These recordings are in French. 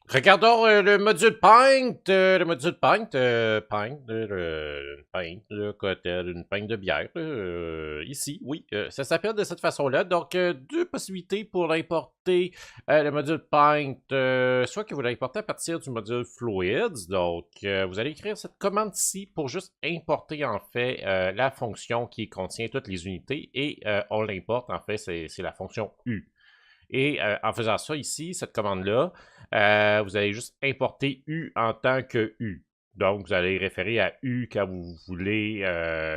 Regardons le module Paint. Le module Paint, Paint, là, tel une pinte de bière. Ici, oui, ça s'appelle de cette façon-là. Donc, deux possibilités pour importer le module Paint. Soit que vous l'importez à partir du module Fluids. Donc, vous allez écrire cette commande ici pour juste importer, en fait, la fonction qui contient toutes les unités. Et on l'importe, en fait, c'est la fonction U. Et en faisant ça ici, cette commande-là, vous allez juste importer U en tant que U. Donc, vous allez référer à U quand vous voulez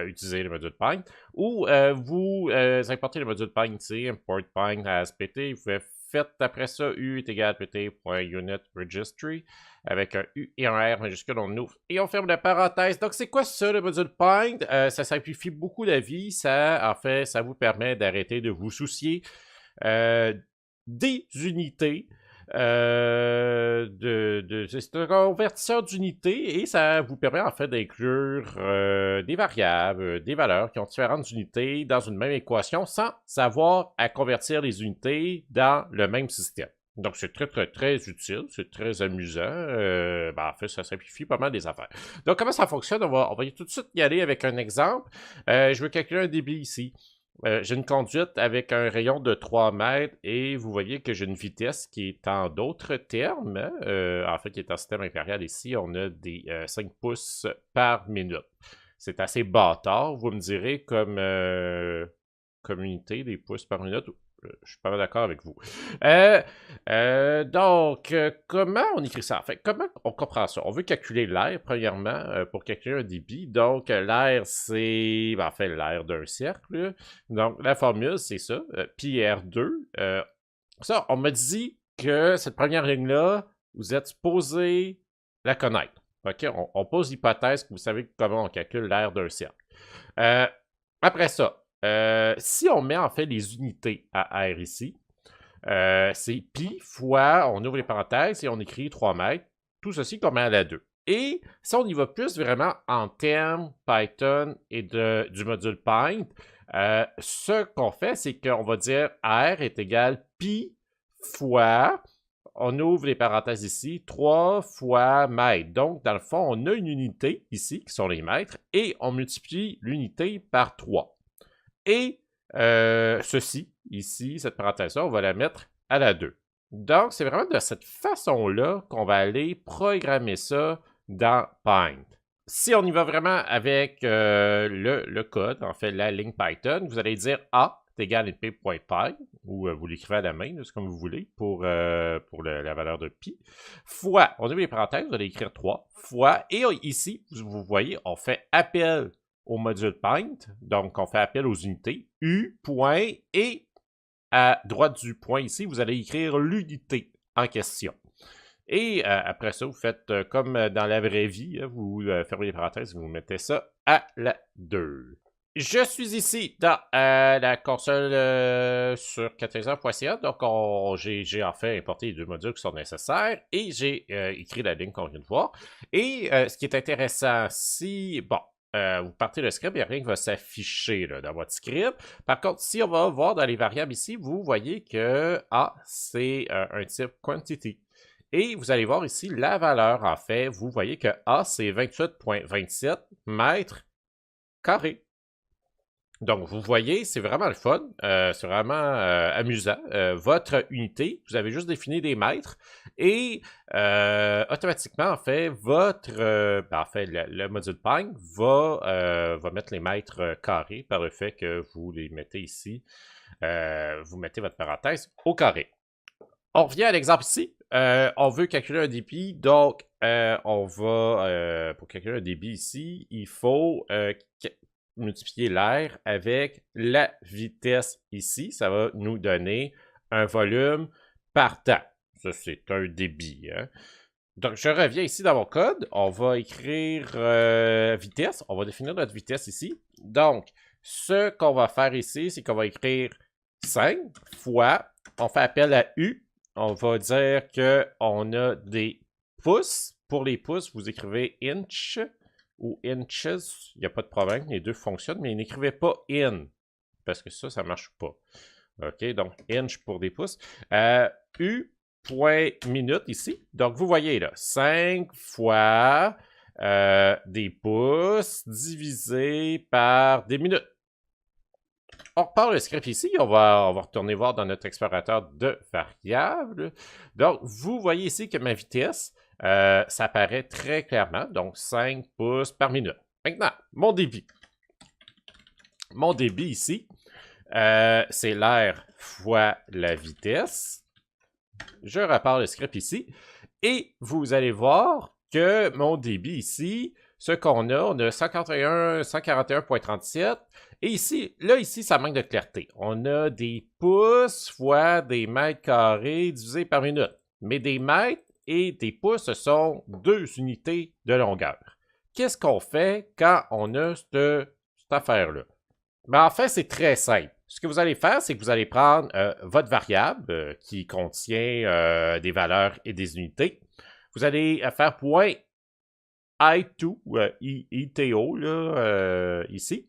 utiliser le module Paint. Ou vous importez le module Paint ici, import Paint as pt. Vous faites après ça U est égal à pt.unitRegistry avec un U et un R majuscule, on ouvre et on ferme la parenthèse. Donc, c'est quoi ça, le module Paint? Ça simplifie beaucoup la vie. En fait, ça vous permet d'arrêter de vous soucier euh, des unités c'est un convertisseur d'unités et ça vous permet en fait d'inclure des variables, des valeurs qui ont différentes unités dans une même équation sans savoir à convertir les unités dans le même système. Donc, c'est très, très, très utile, c'est très amusant. En fait, ça simplifie pas mal des affaires. Donc, comment ça fonctionne? On va tout de suite y aller avec un exemple. Je veux calculer un débit ici. J'ai une conduite avec un rayon de 3 mètres et vous voyez que j'ai une vitesse qui est en d'autres termes, en fait, qui est en système impérial ici, on a des 5 pouces par minute. C'est assez bâtard, vous me direz, comme unité, des pouces par minute. Je suis pas mal d'accord avec vous. Comment on écrit ça? En fait, comment on comprend ça? On veut calculer l'air, premièrement, pour calculer un débit. Donc, l'air, c'est, en fait, l'air d'un cercle. Donc, la formule, c'est ça, pi R2. Ça, on m'a dit que cette première ligne-là, vous êtes supposé la connaître. OK? On pose l'hypothèse que vous savez comment on calcule l'air d'un cercle. Euh, Après ça, si on met en fait les unités à R ici, c'est pi fois, on ouvre les parenthèses et on écrit 3 mètres, tout ceci qu'on met à la 2. Et si on y va plus vraiment en termes Python et du module Paint, ce qu'on fait, c'est qu'on va dire R est égal pi fois, on ouvre les parenthèses ici, 3 fois mètre. Donc, dans le fond, on a une unité ici, qui sont les mètres, et on multiplie l'unité par 3. Et ceci, ici, cette parenthèse-là, on va la mettre à la 2. Donc, c'est vraiment de cette façon-là qu'on va aller programmer ça dans Paint. Si on y va vraiment avec le code, en fait, la ligne Python, vous allez dire A est égal à p.py, ou vous l'écrivez à la main, c'est comme vous voulez, pour la valeur de pi, fois, on ouvre les parenthèses, vous allez écrire 3, fois, et ici, vous voyez, on fait appel au module Paint, donc on fait appel aux unités, U, point, et à droite du point ici, vous allez écrire l'unité en question. Et après ça, vous faites comme dans la vraie vie, hein, vous fermez les parenthèses et vous mettez ça à la 2. Je suis ici dans la console sur catalyseur.ca, donc j'ai en fait importé les deux modules qui sont nécessaires et j'ai écrit la ligne qu'on vient de voir. Et ce qui est intéressant, si, bon, vous partez le script, il n'y a rien qui va s'afficher dans votre script. Par contre, si on va voir dans les variables ici, vous voyez que A, c'est un type quantity. Et vous allez voir ici la valeur, en fait, vous voyez que A, c'est 28,27 mètres carrés. Donc, vous voyez, c'est vraiment le fun, c'est vraiment amusant. Votre unité, vous avez juste défini des mètres et automatiquement, en fait, le module Paint va mettre les mètres carrés par le fait que vous les mettez ici. Vous mettez votre parenthèse au carré. On revient à l'exemple ici. On veut calculer un débit, donc pour calculer un débit ici, il faut multiplier l'air avec la vitesse ici. Ça va nous donner un volume par temps. Ça, c'est un débit. Hein? Donc, je reviens ici dans mon code. On va écrire vitesse. On va définir notre vitesse ici. Donc, ce qu'on va faire ici, c'est qu'on va écrire 5 fois, on fait appel à U. On va dire qu'on a des pouces. Pour les pouces, vous écrivez inch ou inches. Il n'y a pas de problème, les deux fonctionnent, mais n'écrivez pas in, parce que ça ne marche pas. OK, donc inch pour des pouces. U point minute ici. Donc, vous voyez là, 5 fois des pouces divisé par des minutes. On repart le script ici, on va retourner voir dans notre explorateur de variables. Donc, vous voyez ici que ma vitesse, ça apparaît très clairement, donc 5 pouces par minute. Maintenant, mon débit. Mon débit ici, c'est l'air fois la vitesse. Je repars le script ici. Et vous allez voir que mon débit ici, ce qu'on a, on a 141.37. Et ici, ça manque de clarté. On a des pouces fois des mètres carrés divisés par minute. Mais des mètres et des pouces, ce sont 2 unités de longueur. Qu'est-ce qu'on fait quand on a cette affaire-là? Ben, en fait, c'est très simple. Ce que vous allez faire, c'est que vous allez prendre votre variable qui contient des valeurs et des unités. Vous allez faire point I2, ITO, là, ici.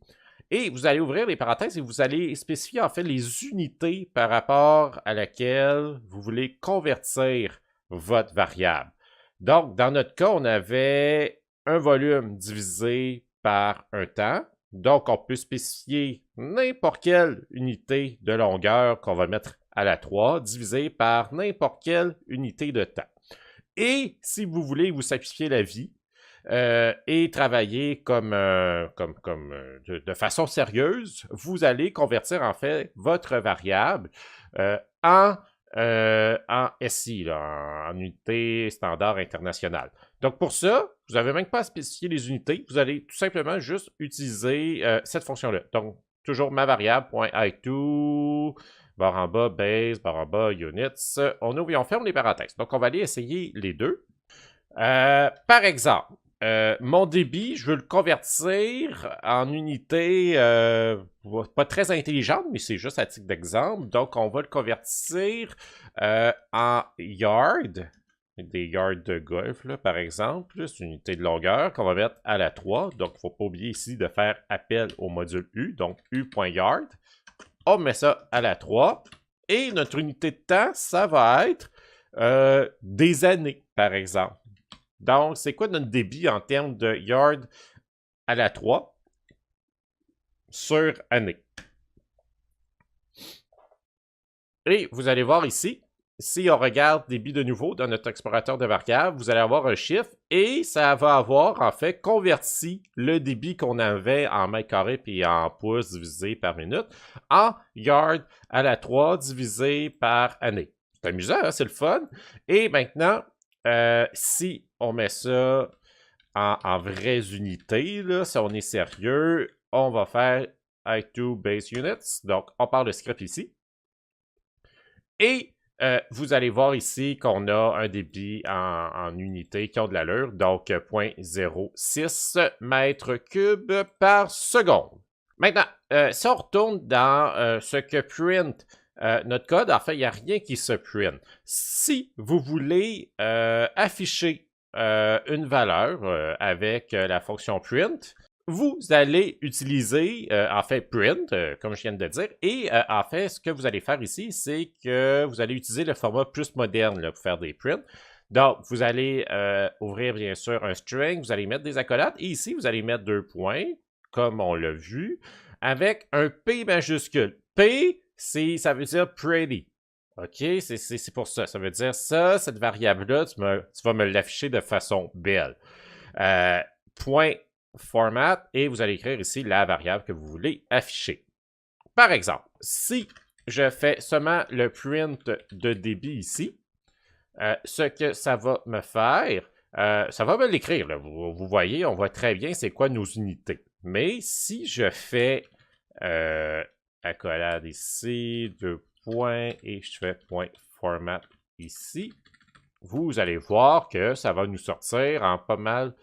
Et vous allez ouvrir les parenthèses et vous allez spécifier en fait les unités par rapport à laquelle vous voulez convertir votre variable. Donc, dans notre cas, on avait un volume divisé par un temps. Donc, on peut spécifier n'importe quelle unité de longueur qu'on va mettre à la 3 divisé par n'importe quelle unité de temps. Et si vous voulez vous simplifier la vie et travailler de façon sérieuse, vous allez convertir en fait votre variable en SI, là, en unité standard internationale. Donc pour ça, vous n'avez même pas à spécifier les unités, vous allez tout simplement juste utiliser cette fonction-là. Donc toujours ma variable, .i2, barre en bas, base, barre en bas, units. On ouvre et on ferme les parenthèses. Donc on va aller essayer les deux. Par exemple, mon débit, je veux le convertir en unité pas très intelligente, mais c'est juste à titre d'exemple. Donc, on va le convertir en yard, des yards de golf, là, par exemple. C'est une unité de longueur qu'on va mettre à la 3. Donc, il ne faut pas oublier ici de faire appel au module U, donc U.yard. On met ça à la 3. Et notre unité de temps, ça va être des années, par exemple. Donc, c'est quoi notre débit en termes de yard à la 3 sur année? Et vous allez voir ici, si on regarde débit de nouveau dans notre explorateur de variables, vous allez avoir un chiffre et ça va avoir en fait converti le débit qu'on avait en mètres carrés puis en pouces divisé par minute en yard à la 3 divisé par année. C'est amusant, hein? C'est le fun. Et maintenant, si on met ça en vraies unités, là, si on est sérieux, on va faire I2 base units. Donc, on parle de script ici. Et vous allez voir ici qu'on a un débit en unités qui ont de l'allure, donc 0.06 mètres cubes par seconde. Maintenant, si on retourne dans ce que print notre code, en fait, il n'y a rien qui se print. Si vous voulez afficher une valeur avec la fonction print, vous allez utiliser, en fait, print, comme je viens de dire, et en fait, ce que vous allez faire ici, c'est que vous allez utiliser le format plus moderne là, pour faire des prints. Donc, vous allez ouvrir, bien sûr, un string, vous allez mettre des accolades, et ici, vous allez mettre 2 points, comme on l'a vu, avec un P majuscule. P, ça veut dire pretty. OK? C'est pour ça. Ça veut dire ça, cette variable-là, tu vas me l'afficher de façon belle. Point format, et vous allez écrire ici la variable que vous voulez afficher. Par exemple, si je fais seulement le print de débit ici, ce que ça va me faire, ça va me l'écrire. Vous voyez, on voit très bien c'est quoi nos unités. Mais si je fais accolade ici, 2 points, et je fais point format ici, vous allez voir que ça va nous sortir en pas mal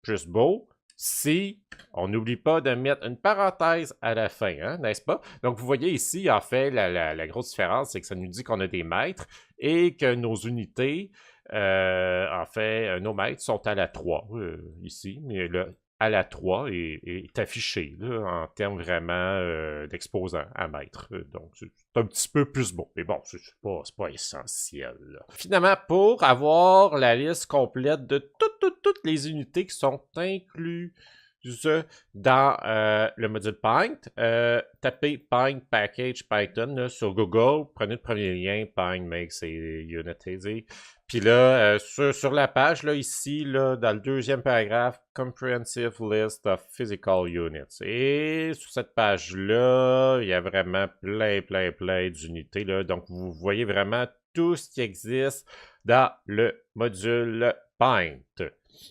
plus beau si on n'oublie pas de mettre une parenthèse à la fin, hein, n'est-ce pas? Donc, vous voyez ici, en fait, la grosse différence, c'est que ça nous dit qu'on a des mètres et que nos unités, en fait, nos mètres sont à la 3 ici, mais le à la 3 est affiché là, en termes vraiment d'exposants à mettre. Donc, c'est un petit peu plus beau. Mais bon, c'est pas essentiel. Là. Finalement, pour avoir la liste complète de toutes les unités qui sont incluses dans le module Paint, tapez Paint Package Python là, sur Google, prenez le premier lien, Paint Makes a Unity. Puis là, sur la page, là, ici, là, dans le deuxième paragraphe, Comprehensive List of Physical Units. Et sur cette page-là, il y a vraiment plein d'unités. Là. Donc, vous voyez vraiment tout ce qui existe dans le module Paint.